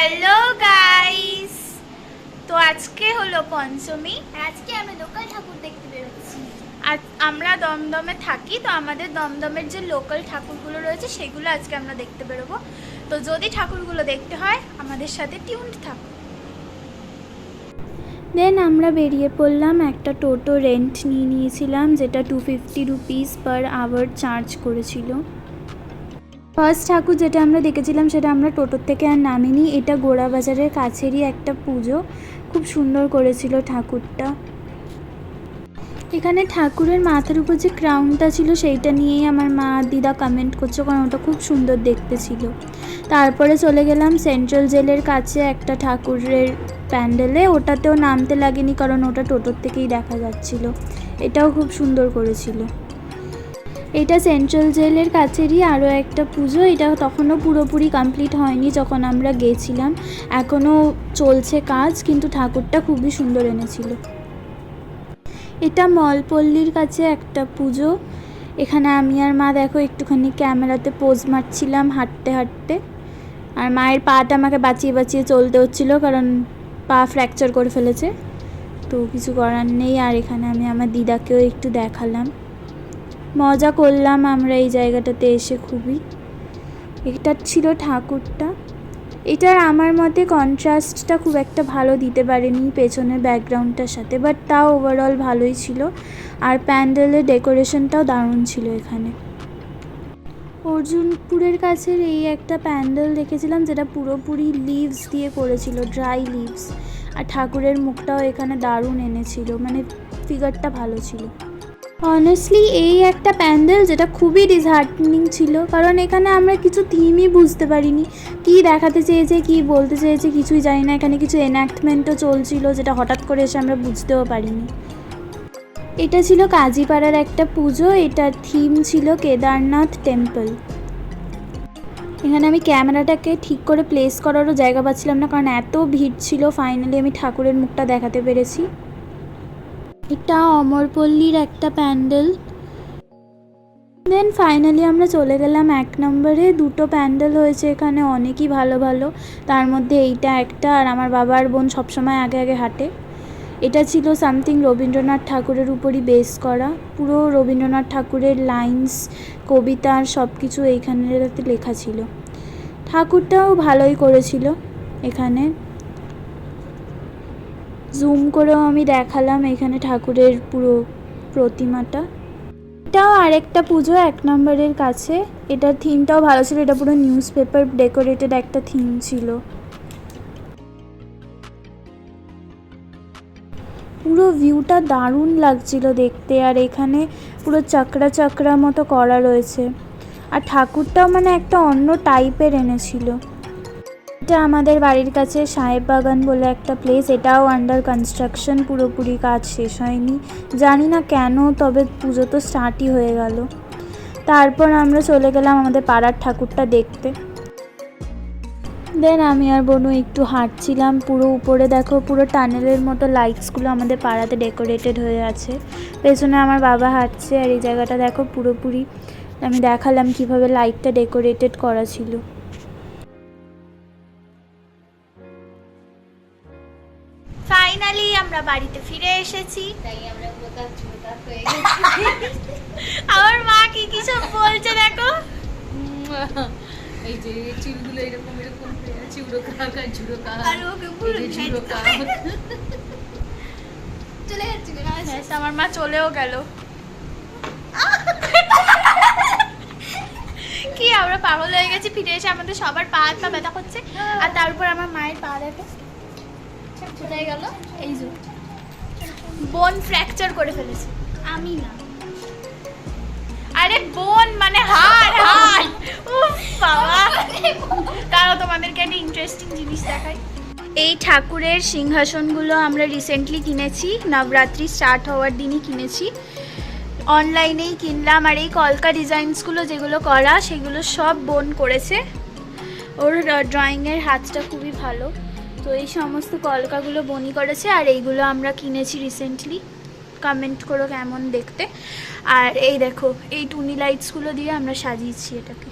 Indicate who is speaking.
Speaker 1: Hello guys, তো আজকে হলো পঞ্চমী।
Speaker 2: আজকে আমরা লোকাল ঠাকুর দেখতে বেরোচ্ছি।
Speaker 1: আজ আমরা দমদমে থাকি, তো আমাদের দমদমের যে লোকাল ঠাকুরগুলো রয়েছে সেগুলো আজকে আমরা দেখতে বেরোবো। তো যদি ঠাকুরগুলো দেখতে হয় আমাদের সাথে টিউনড থাকুন।
Speaker 3: দেন আমরা বেরিয়ে পড়লাম। একটা টোটো রেন্ট নিয়েছিলাম, যেটা 250 রুপিস পার আওয়ার চার্জ করেছিল। ফার্স্ট ঠাকুর যেটা আমরা দেখেছিলাম সেটা আমরা টোটোর থেকে আর নামিনি। এটা গোড়া বাজারের কাছেরই একটা পুজো, খুব সুন্দর করেছিল ঠাকুরটা। এখানে ঠাকুরের মাথার উপর যে ক্রাউনটা ছিল সেইটা নিয়েই আমার মা দিদা কমেন্ট করছে, কারণ ওটা খুব সুন্দর দেখতে ছিল। তারপরে চলে গেলাম সেন্ট্রাল জেলের কাছে একটা ঠাকুরের প্যান্ডেলে। ওটাতেও নামতে লাগেনি, কারণ ওটা টোটোর থেকেই দেখা যাচ্ছিল। এটাও খুব সুন্দর করেছিল। এটা সেন্ট্রাল জেলের কাছেরই আরও একটা পুজো। এটা তখনও পুরোপুরি কমপ্লিট হয়নি যখন আমরা গেছিলাম, এখনও চলছে কাজ, কিন্তু ঠাকুরটা খুবই সুন্দর এনেছিল। এটা মলপল্লির কাছে একটা পুজো। এখানে আমি আর মা দেখো একটুখানি ক্যামেরাতে পোজ মারছিলাম হাঁটতে হাঁটতে। আর মায়ের পাটা আমাকে বাঁচিয়ে বাঁচিয়ে চলতে হচ্ছিলো, কারণ পা ফ্র্যাকচার করে ফেলেছে, তো কিছু করার নেই। আর এখানে আমি আমার দিদাকেও একটু দেখালাম, মজা করলাম আমরা এই জায়গাটাতে এসে খুবই। এটা ছিল ঠাকুরটা। এটার আমার মতে কন্ট্রাস্টটা খুব একটা ভালো দিতে পারেনি পেছনের ব্যাকগ্রাউন্ডটার সাথে, বাট তাও ওভারঅল ভালোই ছিল। আর প্যান্ডেলের ডেকোরেশনটাও দারুণ ছিল এখানে। অর্জুনপুরের কাছের এই একটা প্যান্ডেল দেখেছিলাম, যেটা পুরোপুরি লিভস দিয়ে করেছিল, ড্রাই লিভস। আর ঠাকুরের মুখটাও এখানে দারুণ এনেছিল, মানে ফিগারটা ভালো ছিল। অনেস্টলি এই একটা প্যান্ডেল যেটা খুবই ডিসহার্টনিং ছিল, কারণ এখানে আমরা কিছু থিমই বুঝতে পারিনি, কী দেখাতে চেয়েছে কী বলতে চেয়েছে কিছুই জানি না। এখানে কিছু এনাক্টমেন্টও চলছিল, যেটা হঠাৎ করে এসে আমরা বুঝতেও পারিনি। এটা ছিল কাজীপাড়ার একটা পুজো। এটার থিম ছিল কেদারনাথ টেম্পল। এখানে আমি ক্যামেরাটাকে ঠিক করে প্লেস করারও জায়গা পাচ্ছিলাম না, কারণ এত ভিড় ছিল। ফাইনালি আমি ঠাকুরের মুখটা দেখাতে পেরেছি। এটা অমরপল্লীর একটা প্যান্ডেল। দেন ফাইনালি আমরা চলে গেলাম 1 নম্বরে। দুটো প্যান্ডেল হয়েছে এখানে, অনেকই ভালো ভালো। তার মধ্যে এইটা একটা, আর আমার বাবা আর বোন সবসময় আগে আগে হাঁটে। এটা ছিল সামথিং রবীন্দ্রনাথ ঠাকুরের উপরই বেস করা। পুরো রবীন্দ্রনাথ ঠাকুরের লাইন্স, কবিতার সব কিছু এইখানেতে লেখা ছিল। ঠাকুরটাও ভালোই করেছিল। এখানে জুম করেও আমি দেখালাম এখানে ঠাকুরের পুরো প্রতিমাটা। এটাও আরেকটা পুজো 1 নম্বরের কাছে। এটার থিমটাও ভালো ছিল, এটা পুরো নিউজ পেপার ডেকোরেটেড একটা থিম ছিল। পুরো ভিউটা দারুণ লাগছিল দেখতে। আর এখানে পুরো চক্রা চক্রা মতো করা রয়েছে। আর ঠাকুরটাও মানে একটা অন্য টাইপের এনেছিল। এটা আমাদের বাড়ির কাছে সাহেব বাগান বলে একটা প্লেস। এটাও আন্ডার কনস্ট্রাকশন, পুরোপুরি কাজ শেষ হয়নি, জানি না কেন, তবে পুজো তো স্টার্টই হয়ে গেল। তারপর আমরা চলে গেলাম আমাদের পাড়ার ঠাকুরটা দেখতে। দেন আমি আর বোনু একটু হাঁটছিলাম। পুরো উপরে দেখো পুরো টানেলের মতো লাইটসগুলো আমাদের পাড়াতে ডেকোরেটেড হয়ে আছে। পেছনে আমার বাবা হাঁটছে। আর এই জায়গাটা দেখো পুরোপুরি আমি দেখালাম কিভাবে লাইটটা ডেকোরেটেড করা ছিল।
Speaker 1: ফাইনালি আমরা বাড়িতে ফিরে এসেছি।
Speaker 2: তাই আমরা বোকা ছোটা হয়ে গেছি।
Speaker 1: আমার মা কি কি সব বলছে দেখো।
Speaker 2: এই যে চুলগুলো এরকম এরকম চুড়ো কাকা ঝুড়ো কাকা,
Speaker 1: আর ওকে পুরো
Speaker 2: ঝুড়ো কাকা
Speaker 1: চলে যাচ্ছে। আমার মা চলেও গেল। কি আমরা পাগল হয়ে গেছি। ফিরে এসে আমাদের সবার পা হাত পা ব্যথা করছে। আর তার উপর আমার মায়ের পা দেখো কোথায় গেল। এই যে বোন ফ্র্যাকচার করে ফেলেছে। আমি না, আরে বোন মানে হাড় হাড়। উফ বাবা, তারও তোমাদেরকে একটা ইন্টারেস্টিং জিনিস দেখাই। এই ঠাকুরের সিংহাসনগুলো আমরা রিসেন্টলি কিনেছি, নবরাত্রি স্টার্ট হওয়ার দিনই কিনেছি। অনলাইনেই কিনলাম। আর এই কলকা ডিজাইনসগুলো যেগুলো করা সেগুলো সব বোন করেছে। ওর ড্রয়িংয়ের হাতটা খুবই ভালো, তো এই সমস্ত কলকাগুলো বনি করেছে। আর এইগুলো আমরা কিনেছি রিসেন্টলি। কমেন্ট করো কেমন দেখতে। আর এই দেখো এই টুনি লাইটসগুলো দিয়ে আমরা সাজিয়েছি এটাকে।